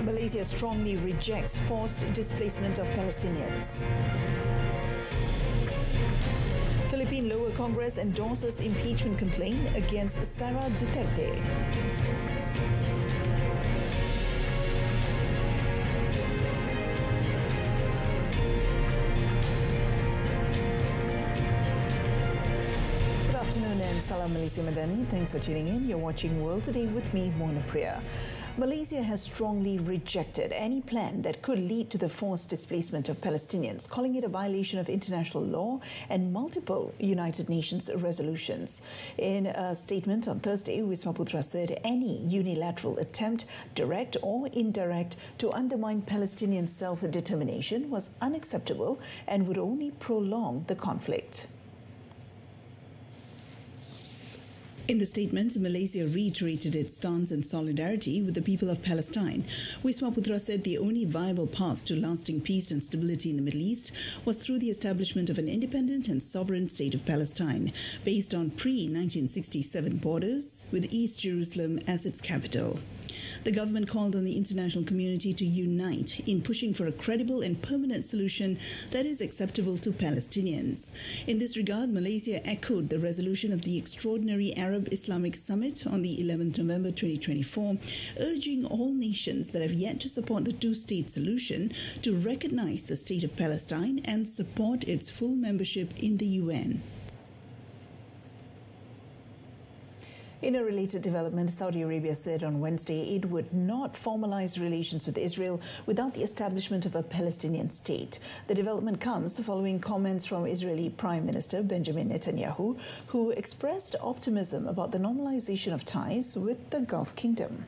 Malaysia strongly rejects forced displacement of Palestinians. Philippine lower Congress endorses impeachment complaint against Sara Duterte. Good afternoon and Salam Malaysia Madani. Thanks for tuning in. You're watching World Today with me, Mona Priya. Malaysia has strongly rejected any plan that could lead to the forced displacement of Palestinians, calling it a violation of international law and multiple United Nations resolutions. In a statement on Thursday, Wisma Putra said any unilateral attempt, direct or indirect, to undermine Palestinian self-determination was unacceptable and would only prolong the conflict. In the statement, Malaysia reiterated its stance and solidarity with the people of Palestine. Wisma Putra said the only viable path to lasting peace and stability in the Middle East was through the establishment of an independent and sovereign state of Palestine, based on pre-1967 borders, with East Jerusalem as its capital. The government called on the international community to unite in pushing for a credible and permanent solution that is acceptable to Palestinians. In this regard, Malaysia echoed the resolution of the Extraordinary Arab Islamic Summit on the 11th November 2024, urging all nations that have yet to support the two-state solution to recognize the state of Palestine and support its full membership in the UN. In a related development, Saudi Arabia said on Wednesday it would not formalize relations with Israel without the establishment of a Palestinian state. The development comes following comments from Israeli Prime Minister Benjamin Netanyahu, who expressed optimism about the normalization of ties with the Gulf Kingdom.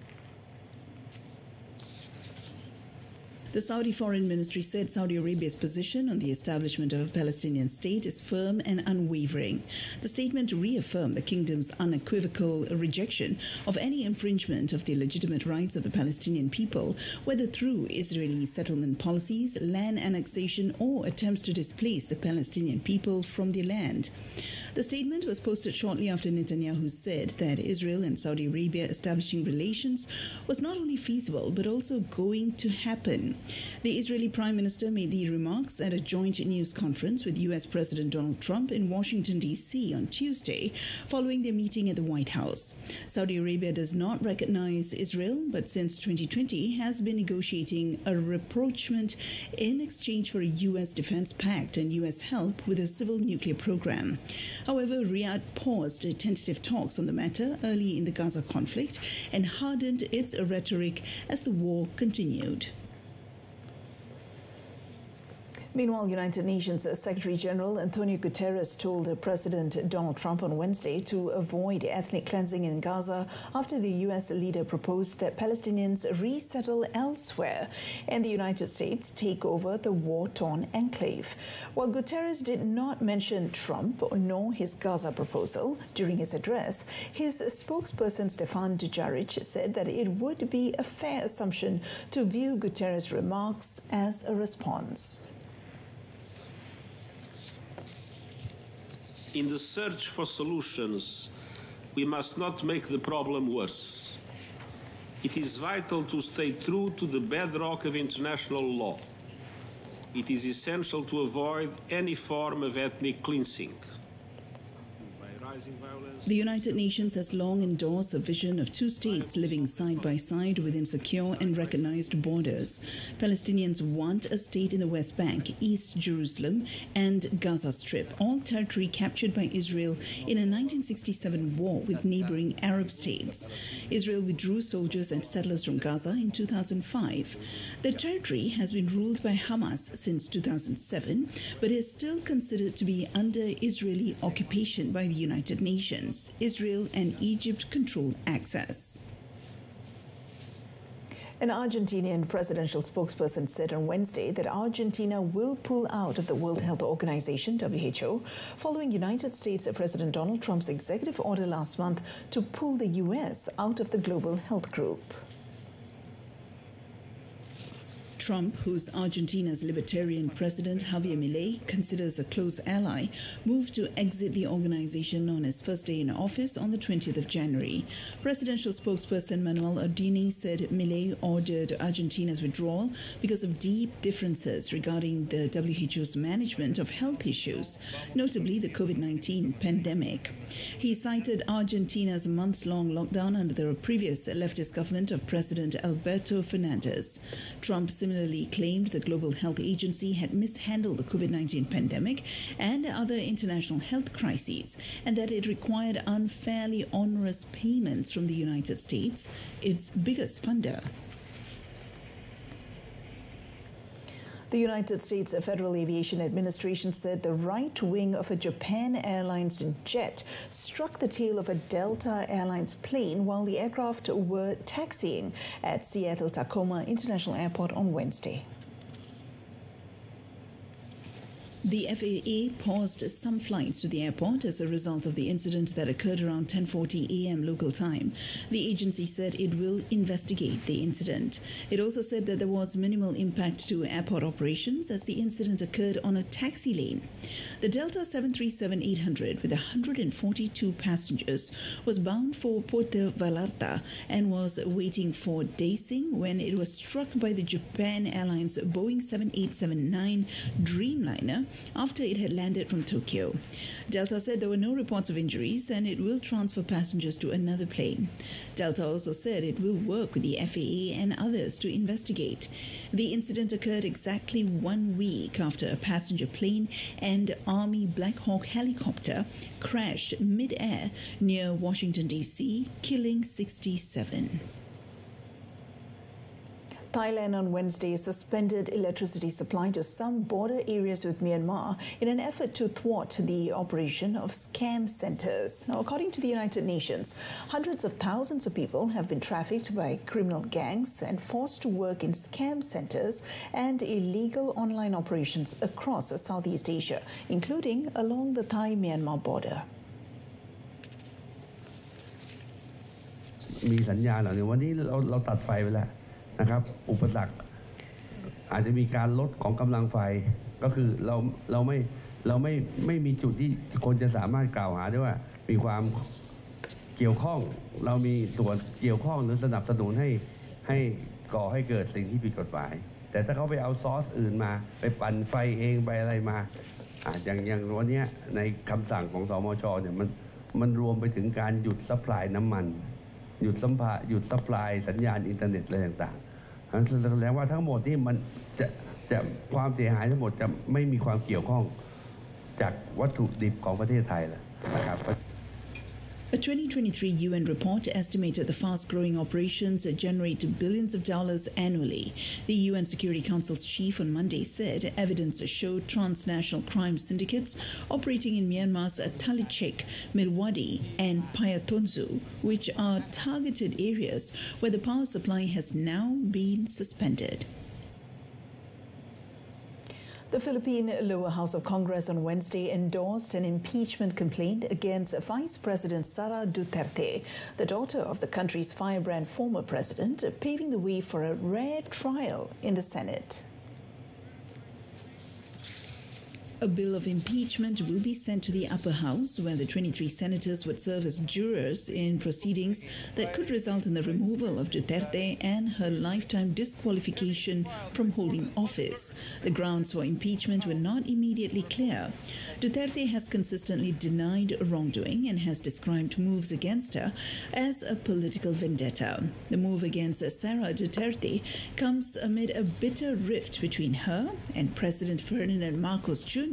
The Saudi Foreign Ministry said Saudi Arabia's position on the establishment of a Palestinian state is firm and unwavering. The statement reaffirmed the kingdom's unequivocal rejection of any infringement of the legitimate rights of the Palestinian people, whether through Israeli settlement policies, land annexation, or attempts to displace the Palestinian people from their land. The statement was posted shortly after Netanyahu said that Israel and Saudi Arabia establishing relations was not only feasible but also going to happen. The Israeli Prime Minister made the remarks at a joint news conference with US President Donald Trump in Washington, D.C. on Tuesday, following their meeting at the White House. Saudi Arabia does not recognize Israel, but since 2020 has been negotiating a rapprochement in exchange for a US defense pact and US help with a civil nuclear program. However, Riyadh paused tentative talks on the matter early in the Gaza conflict and hardened its rhetoric as the war continued. Meanwhile, United Nations Secretary-General Antonio Guterres told President Donald Trump on Wednesday to avoid ethnic cleansing in Gaza after the U.S. leader proposed that Palestinians resettle elsewhere and the United States take over the war-torn enclave. While Guterres did not mention Trump nor his Gaza proposal during his address, his spokesperson Stefan Dujarric said that it would be a fair assumption to view Guterres' remarks as a response. In the search for solutions, we must not make the problem worse. It is vital to stay true to the bedrock of international law. It is essential to avoid any form of ethnic cleansing. The United Nations has long endorsed a vision of two states living side by side within secure and recognized borders. Palestinians want a state in the West Bank, East Jerusalem, and Gaza Strip, all territory captured by Israel in a 1967 war with neighboring Arab states. Israel withdrew soldiers and settlers from Gaza in 2005. The territory has been ruled by Hamas since 2007, but is still considered to be under Israeli occupation by the United Nations. Israel and Egypt control access. An Argentinian presidential spokesperson said on Wednesday that Argentina will pull out of the World Health Organization, WHO, following United States President Donald Trump's executive order last month to pull the US out of the global health group. Trump, whose Argentina's libertarian president Javier Milei considers a close ally, moved to exit the organization on his first day in office on the 20th of January. Presidential spokesperson Manuel Ordini said Milei ordered Argentina's withdrawal because of deep differences regarding the WHO's management of health issues, notably the COVID-19 pandemic. He cited Argentina's months-long lockdown under the previous leftist government of President Alberto Fernandez. Trump similarly claimed the Global Health Agency had mishandled the COVID-19 pandemic and other international health crises, and that it required unfairly onerous payments from the United States, its biggest funder. The United States Federal Aviation Administration said the right wing of a Japan Airlines jet struck the tail of a Delta Airlines plane while the aircraft were taxiing at Seattle-Tacoma International Airport on Wednesday. The FAA paused some flights to the airport as a result of the incident that occurred around 10:40 a.m. local time. The agency said it will investigate the incident. It also said that there was minimal impact to airport operations as the incident occurred on a taxi lane. The Delta 737-800 with 142 passengers was bound for Puerto Vallarta and was waiting for dacing when it was struck by the Japan Airlines Boeing 7879 Dreamliner after it had landed from Tokyo. Delta said there were no reports of injuries and it will transfer passengers to another plane. Delta also said it will work with the FAA and others to investigate. The incident occurred exactly 1 week after a passenger plane and Army Black Hawk helicopter crashed mid-air near Washington, D.C., killing 67. Thailand on Wednesday suspended electricity supply to some border areas with Myanmar in an effort to thwart the operation of scam centers. Now, according to the United Nations, hundreds of thousands of people have been trafficked by criminal gangs and forced to work in scam centers and illegal online operations across Southeast Asia, including along the Thai-Myanmar border. มีสัญญาณเหล่านี้วันนี้เราตัดไฟไปแล้วนะครับอุปสรรคอาจจะมีการลดของกำลังไฟก็คือเราไม่มีจุดที่คนจะสามารถกล่าวหาได้ว่ามีความเกี่ยวข้องเรามีส่วนเกี่ยวข้องหรือสนับสนุนให้ก่อให้เกิดสิ่งที่ผิดกฎหมายแต่ถ้าเขาไปเอาซอสอื่นมาไปปั่นไฟเองไปอะไรมาอย่างวันนี้ในคำสั่งของสมช.เนี่ยมันรวมไปถึงการหยุดซัพพลายน้ำมันหยุดซัพพลายสัญญาณอินเทอร์เน็ตอะไรต่างๆแสดงว่าทั้งหมดนี่มันจะความเสียหายทั้งหมดจะไม่มีความเกี่ยวข้องจากวัตถุดิบของประเทศไทยแล้วนะครับ A 2023 UN report estimated the fast-growing operations generate billions of dollars annually. The UN Security Council's chief on Monday said evidence showed transnational crime syndicates operating in Myanmar's Talichek, Milwadi and Payatonzu, which are targeted areas where the power supply has now been suspended. The Philippine Lower House of Congress on Wednesday endorsed an impeachment complaint against Vice President Sara Duterte, the daughter of the country's firebrand former president, paving the way for a rare trial in the Senate. A bill of impeachment will be sent to the upper house, where the 23 senators would serve as jurors in proceedings that could result in the removal of Duterte and her lifetime disqualification from holding office. The grounds for impeachment were not immediately clear. Duterte has consistently denied wrongdoing and has described moves against her as a political vendetta. The move against Sara Duterte comes amid a bitter rift between her and President Ferdinand Marcos Jr.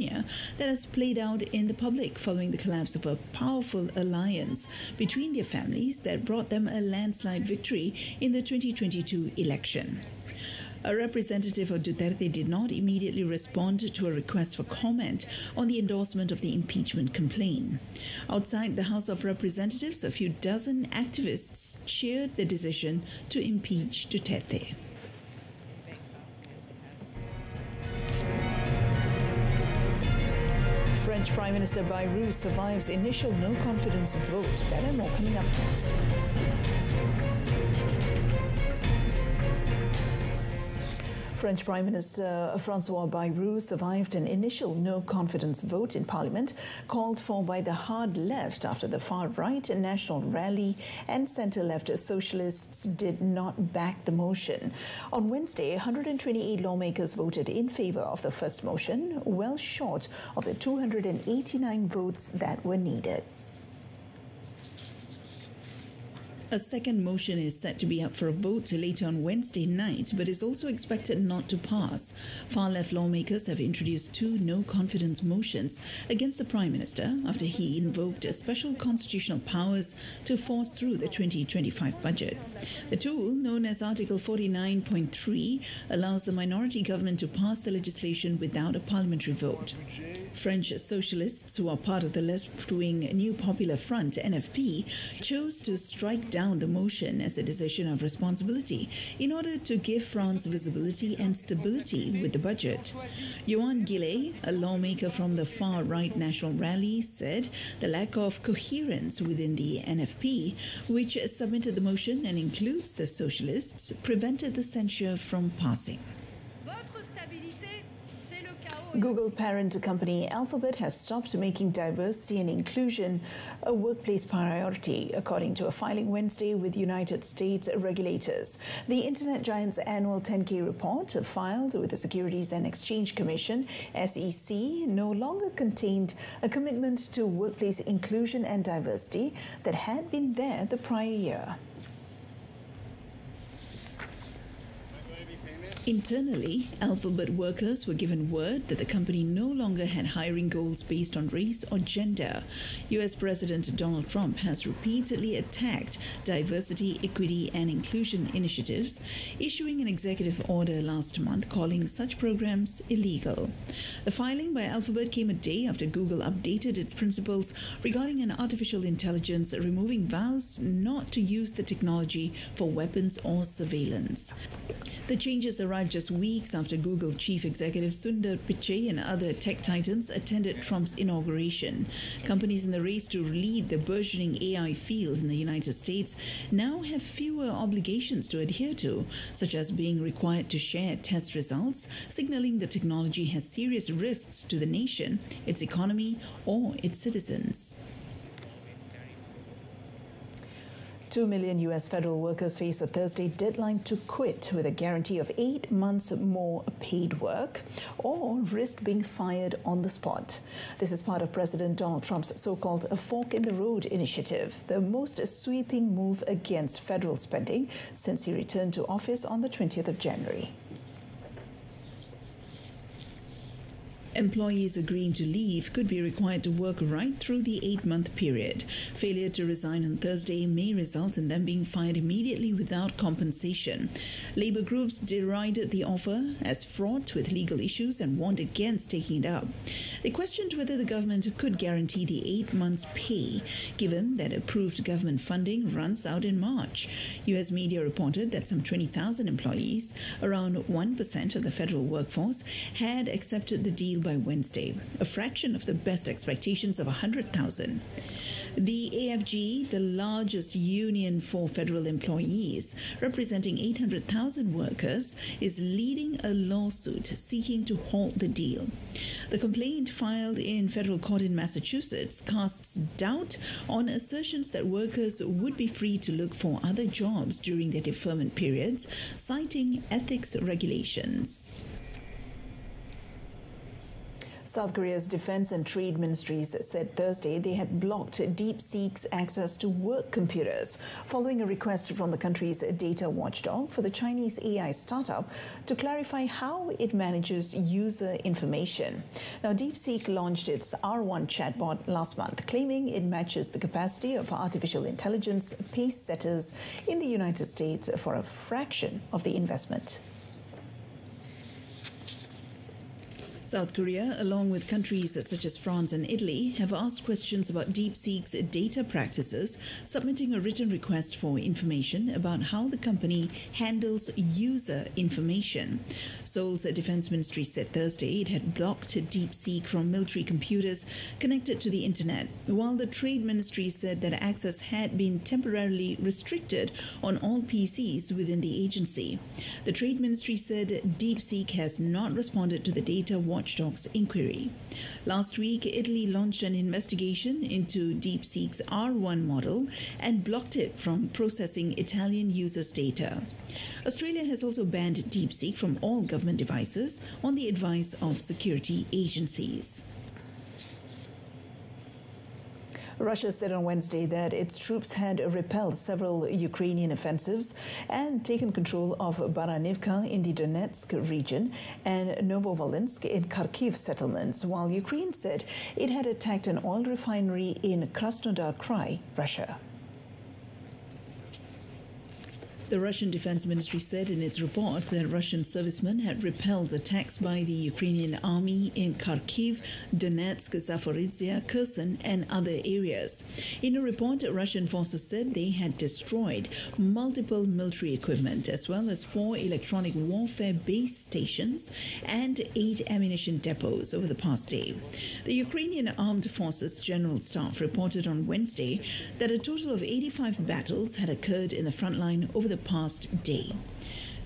that has played out in the public following the collapse of a powerful alliance between their families that brought them a landslide victory in the 2022 election. A representative of Duterte did not immediately respond to a request for comment on the endorsement of the impeachment complaint. Outside the House of Representatives, a few dozen activists cheered the decision to impeach Duterte. French Prime Minister Bayrou survives initial no-confidence vote. That and more coming up next. French Prime Minister Francois Bayrou survived an initial no-confidence vote in Parliament called for by the hard left after the far-right National Rally and centre-left socialists did not back the motion. On Wednesday, 128 lawmakers voted in favour of the first motion, well short of the 289 votes that were needed. A second motion is set to be up for a vote later on Wednesday night, but is also expected not to pass. Far-left lawmakers have introduced two no-confidence motions against the Prime Minister after he invoked special constitutional powers to force through the 2025 budget. The tool, known as Article 49.3, allows the minority government to pass the legislation without a parliamentary vote. French socialists, who are part of the left-wing New Popular Front, NFP, chose to strike down the motion as a decision of responsibility in order to give France visibility and stability with the budget. Yohann Gillet, a lawmaker from the far-right National Rally, said the lack of coherence within the NFP, which submitted the motion and includes the socialists, prevented the censure from passing. Google parent company Alphabet has stopped making diversity and inclusion a workplace priority, according to a filing Wednesday with United States regulators. The internet giant's annual 10K report, filed with the Securities and Exchange Commission, SEC, no longer contained a commitment to workplace inclusion and diversity that had been there the prior year. Internally, Alphabet workers were given word that the company no longer had hiring goals based on race or gender. US President Donald Trump has repeatedly attacked diversity, equity and inclusion initiatives, issuing an executive order last month calling such programs illegal. The filing by Alphabet came a day after Google updated its principles regarding an artificial intelligence, removing vows not to use the technology for weapons or surveillance. The changes arrived just weeks after Google chief executive Sundar Pichai and other tech titans attended Trump's inauguration. Companies in the race to lead the burgeoning AI field in the United States now have fewer obligations to adhere to, such as being required to share test results, signaling the technology has serious risks to the nation, its economy, or its citizens. 2 million US federal workers face a Thursday deadline to quit with a guarantee of 8 months more paid work or risk being fired on the spot. This is part of President Donald Trump's so-called "a fork in the road" initiative, the most sweeping move against federal spending since he returned to office on the 20th of January. Employees agreeing to leave could be required to work right through the 8-month period. Failure to resign on Thursday may result in them being fired immediately without compensation. Labour groups derided the offer as fraught with legal issues and warned against taking it up. They questioned whether the government could guarantee the 8 months' pay, given that approved government funding runs out in March. US media reported that some 20,000 employees, around 1% of the federal workforce, had accepted the deal by Wednesday, a fraction of the best expectations of 100,000. The AFG, the largest union for federal employees, representing 800,000 workers, is leading a lawsuit seeking to halt the deal. The complaint filed in federal court in Massachusetts casts doubt on assertions that workers would be free to look for other jobs during their deferment periods, citing ethics regulations. South Korea's defense and trade ministries said Thursday they had blocked DeepSeek's access to work computers following a request from the country's data watchdog for the Chinese AI startup to clarify how it manages user information. Now, DeepSeek launched its R1 chatbot last month, claiming it matches the capacity of artificial intelligence pace setters in the United States for a fraction of the investment. South Korea, along with countries such as France and Italy, have asked questions about DeepSeek's data practices, submitting a written request for information about how the company handles user information. Seoul's Defense Ministry said Thursday it had blocked DeepSeek from military computers connected to the internet, while the Trade Ministry said that access had been temporarily restricted on all PCs within the agency. The Trade Ministry said DeepSeek has not responded to the data watchdog's inquiry. Last week, Italy launched an investigation into DeepSeek's R1 model and blocked it from processing Italian users' data. Australia has also banned DeepSeek from all government devices on the advice of security agencies. Russia said on Wednesday that its troops had repelled several Ukrainian offensives and taken control of Baranivka in the Donetsk region and Novovolinsk in Kharkiv settlements, while Ukraine said it had attacked an oil refinery in Krasnodar Krai, Russia. The Russian Defense Ministry said in its report that Russian servicemen had repelled attacks by the Ukrainian army in Kharkiv, Donetsk, Zaporizhia, Kherson, and other areas. In a report, Russian forces said they had destroyed multiple military equipment as well as 4 electronic warfare base stations and 8 ammunition depots over the past day. The Ukrainian Armed Forces General Staff reported on Wednesday that a total of 85 battles had occurred in the front line over the past day.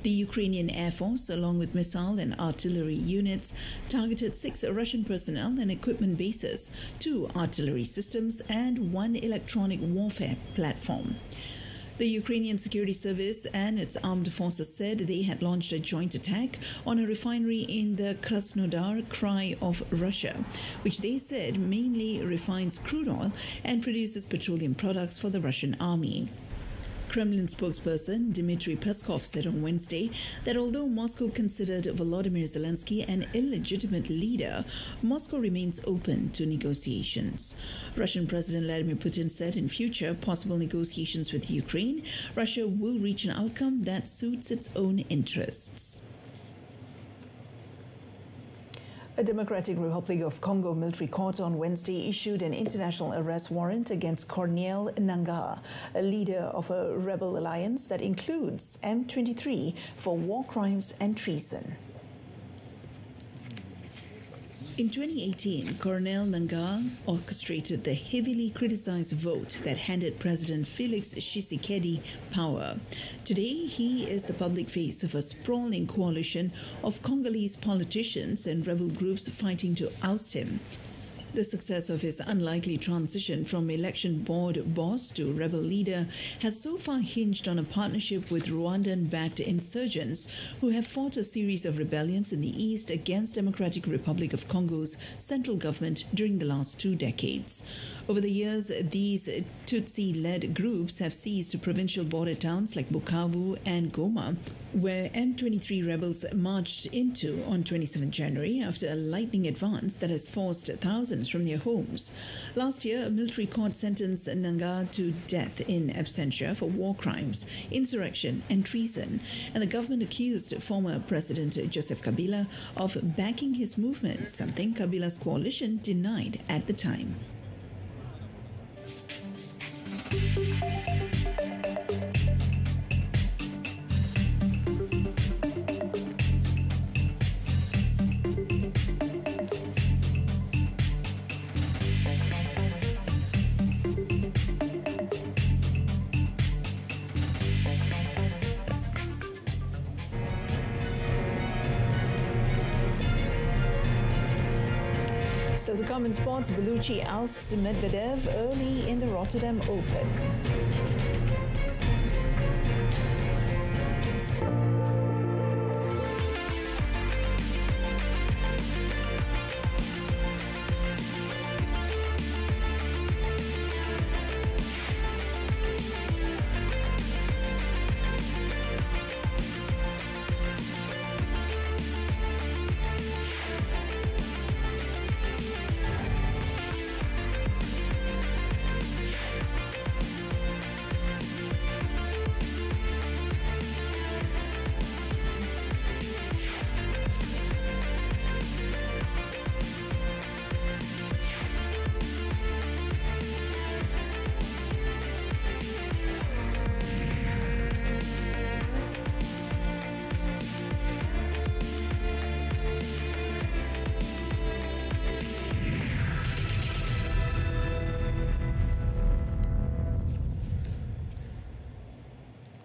The Ukrainian Air Force, along with missile and artillery units, targeted 6 Russian personnel and equipment bases, 2 artillery systems, and 1 electronic warfare platform. The Ukrainian Security Service and its armed forces said they had launched a joint attack on a refinery in the Krasnodar Krai of Russia, which they said mainly refines crude oil and produces petroleum products for the Russian army. Kremlin spokesperson Dmitry Peskov said on Wednesday that although Moscow considered Volodymyr Zelensky an illegitimate leader, Moscow remains open to negotiations. Russian President Vladimir Putin said in future possible negotiations with Ukraine, Russia will reach an outcome that suits its own interests. A Democratic Republic of Congo military court on Wednesday issued an international arrest warrant against Corneille Nangaa, a leader of a rebel alliance that includes M23, for war crimes and treason. In 2018, Corneille Nangaa orchestrated the heavily criticized vote that handed President Félix Tshisekedi power. Today, he is the public face of a sprawling coalition of Congolese politicians and rebel groups fighting to oust him. The success of his unlikely transition from election board boss to rebel leader has so far hinged on a partnership with Rwandan-backed insurgents who have fought a series of rebellions in the east against Democratic Republic of Congo's central government during the last 2 decades. Over the years, these Tutsi-led groups have seized provincial border towns like Bukavu and Goma, where M23 rebels marched into on 27 January after a lightning advance that has forced thousands from their homes. Last year, a military court sentenced Nangaa to death in absentia for war crimes, insurrection and treason, and the government accused former President Joseph Kabila of backing his movement, something Kabila's coalition denied at the time. Still to come in sports, Bellucci ousts Medvedev early in the Rotterdam Open.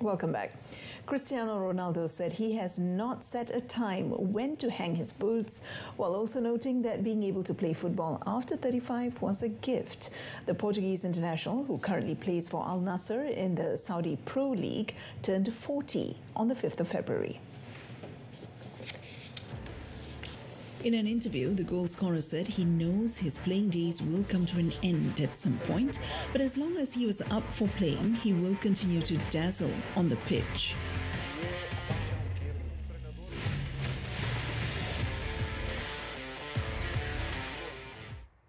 Welcome back. Cristiano Ronaldo said he has not set a time when to hang his boots, while also noting that being able to play football after 35 was a gift. The Portuguese international, who currently plays for Al Nassr in the Saudi Pro League, turned 40 on the 5th of February. In an interview, the goal scorer said he knows his playing days will come to an end at some point, but as long as he was up for playing, he will continue to dazzle on the pitch.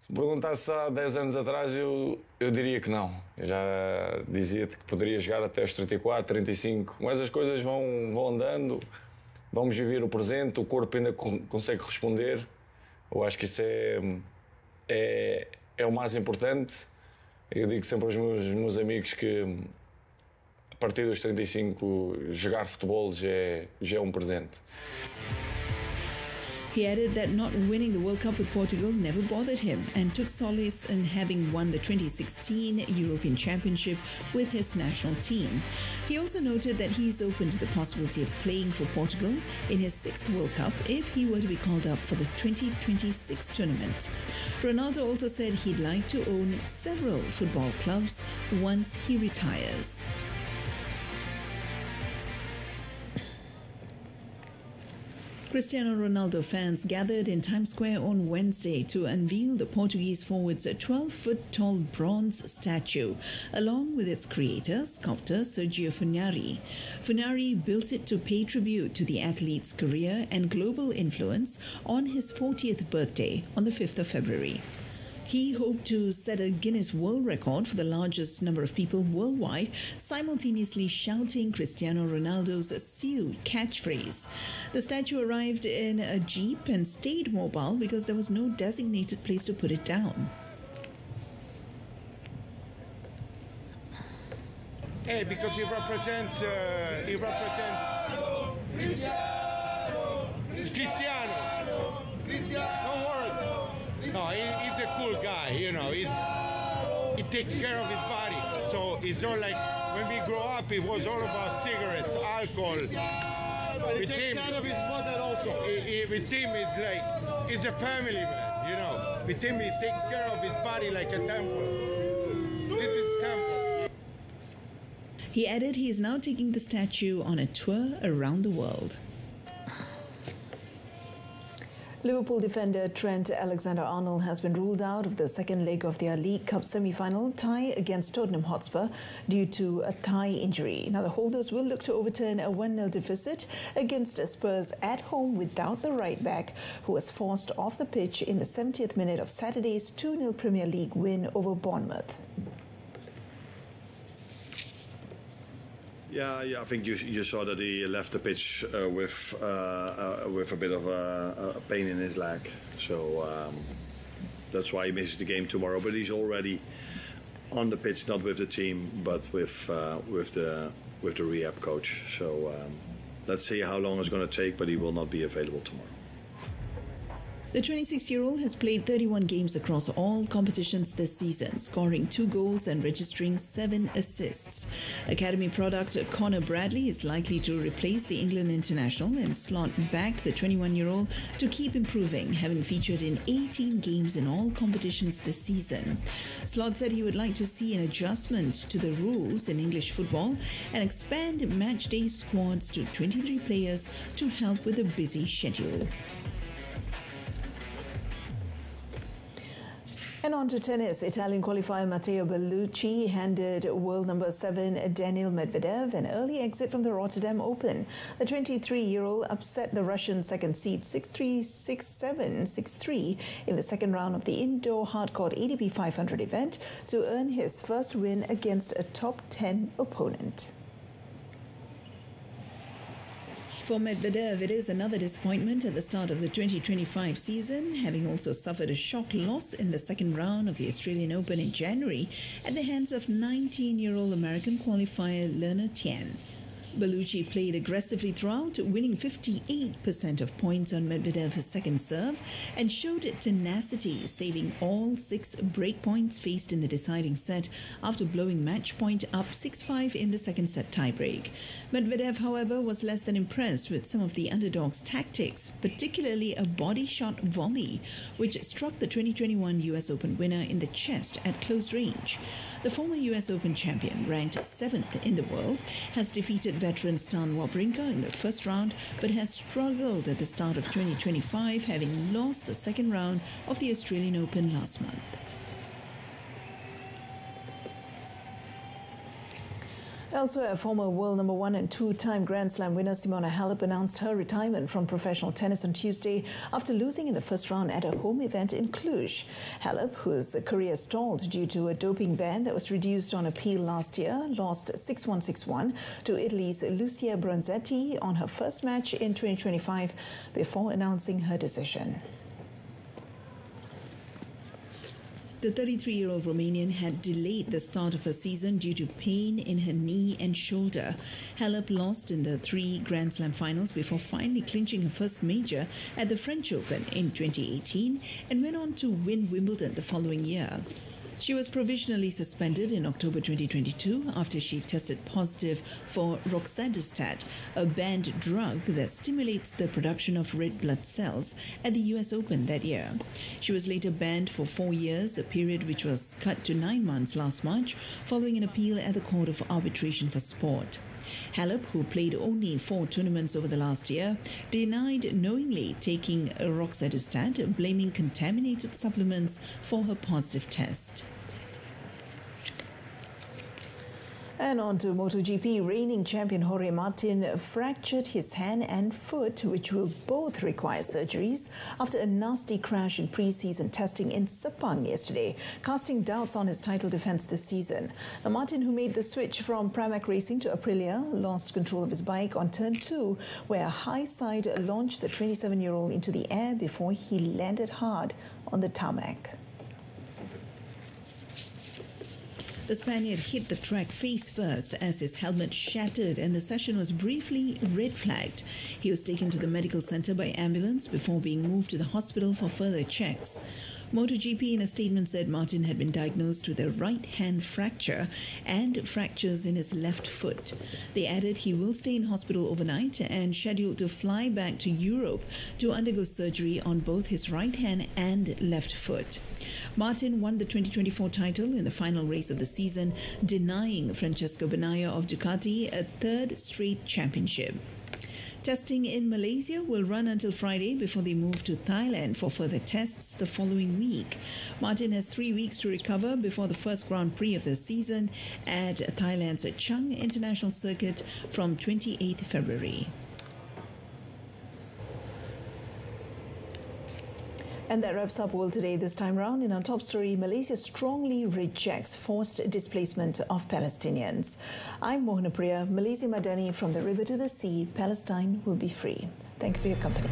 Se perguntasse há 10 anos atrás, eu diria que não. Eu já dizia-te que poderia jogar até os 34, 35, mas as coisas vão andando. Vamos viver o presente, o corpo ainda consegue responder. Eu acho que isso é o mais importante. Eu digo sempre aos meus amigos que a partir dos 35 jogar futebol já é um presente. He added that not winning the World Cup with Portugal never bothered him and took solace in having won the 2016 European Championship with his national team. He also noted that he is open to the possibility of playing for Portugal in his 6th World Cup if he were to be called up for the 2026 tournament. Ronaldo also said he'd like to own several football clubs once he retires. Cristiano Ronaldo fans gathered in Times Square on Wednesday to unveil the Portuguese forward's 12-foot-tall bronze statue, along with its creator, sculptor Sergio Funari. Funari built it to pay tribute to the athlete's career and global influence on his 40th birthday on the 5th of February. He hoped to set a Guinness World Record for the largest number of people worldwide, simultaneously shouting Cristiano Ronaldo's "See" catchphrase. The statue arrived in a jeep and stayed mobile because there was no designated place to put it down. Hey, because he represents Cristiano. Don't worry. No, he's a cool guy, you know. He takes care of his body. So it's not like when we grow up, it was all about cigarettes, alcohol. But he takes care of his mother also. With him, it's like, he's a family man, you know. With him, he takes care of his body like a temple. This is temple. He added he is now taking the statue on a tour around the world. Liverpool defender Trent Alexander-Arnold has been ruled out of the second leg of their League Cup semi-final tie against Tottenham Hotspur due to a thigh injury. Now, the holders will look to overturn a 1-0 deficit against Spurs at home without the right back, who was forced off the pitch in the 70th minute of Saturday's 2-0 Premier League win over Bournemouth. Yeah, I think you saw that he left the pitch with a bit of a pain in his leg, so that's why he misses the game tomorrow. But he's already on the pitch, not with the team, but with the rehab coach. So let's see how long it's going to take, but he will not be available tomorrow. The 26-year-old has played 31 games across all competitions this season, scoring 2 goals and registering 7 assists. Academy product Connor Bradley is likely to replace the England international, and Slot backed the 21-year-old to keep improving, having featured in 18 games in all competitions this season. Slot said he would like to see an adjustment to the rules in English football and expand matchday squads to 23 players to help with a busy schedule. And on to tennis. Italian qualifier Matteo Bellucci handed world number 7 Daniil Medvedev an early exit from the Rotterdam Open. The 23-year-old upset the Russian second seed 6-3, 6-7, 6-3 in the second round of the indoor hardcourt ATP 500 event to earn his first win against a top 10 opponent. For Medvedev, it is another disappointment at the start of the 2025 season, having also suffered a shock loss in the second round of the Australian Open in January at the hands of 19-year-old American qualifier Lerner Tien. Bellucci played aggressively throughout, winning 58% of points on Medvedev's second serve and showed tenacity, saving all 6 break points faced in the deciding set after blowing match point up 6-5 in the second set tiebreak. Medvedev, however, was less than impressed with some of the underdog's tactics, particularly a body shot volley, which struck the 2021 US Open winner in the chest at close range. The former US Open champion, ranked 7th in the world, has defeated veteran Stan Wawrinka in the first round, but has struggled at the start of 2025, having lost the second round of the Australian Open last month. Elsewhere, former world number 1 and 2-time Grand Slam winner Simona Halep announced her retirement from professional tennis on Tuesday after losing in the first round at a home event in Cluj. Halep, whose career stalled due to a doping ban that was reduced on appeal last year, lost 6-1, 6-1 to Italy's Lucia Bronzetti on her first match in 2025 before announcing her decision. The 33-year-old Romanian had delayed the start of her season due to pain in her knee and shoulder. Halep lost in the 3 Grand Slam finals before finally clinching her first major at the French Open in 2018 and went on to win Wimbledon the following year. She was provisionally suspended in October 2022 after she tested positive for roxadustat, a banned drug that stimulates the production of red blood cells, at the US Open that year. She was later banned for 4 years, a period which was cut to 9 months last March, following an appeal at the Court of Arbitration for Sport. Halep, who played only 4 tournaments over the last year, denied knowingly taking roxadustat, blaming contaminated supplements for her positive test. And on to MotoGP, reigning champion Jorge Martin fractured his hand and foot, which will both require surgeries, after a nasty crash in pre-season testing in Sepang yesterday, casting doubts on his title defense this season. Now, Martin, who made the switch from Pramac Racing to Aprilia, lost control of his bike on turn 2, where a high side launched the 27-year-old into the air before he landed hard on the tarmac. The Spaniard hit the track face first as his helmet shattered and the session was briefly red flagged. He was taken to the medical center by ambulance before being moved to the hospital for further checks. MotoGP in a statement said Martin had been diagnosed with a right hand fracture and fractures in his left foot. They added he will stay in hospital overnight and scheduled to fly back to Europe to undergo surgery on both his right hand and left foot. Martin won the 2024 title in the final race of the season, denying Francesco Bagnaia of Ducati a 3rd straight championship. Testing in Malaysia will run until Friday before they move to Thailand for further tests the following week. Martin has 3 weeks to recover before the first Grand Prix of the season at Thailand's Chang International Circuit from 28th February. And that wraps up World Today this time round. In our top story, Malaysia strongly rejects forced displacement of Palestinians. I'm Mohanapriya, Malaysia Madani. From the river to the sea, Palestine will be free. Thank you for your company.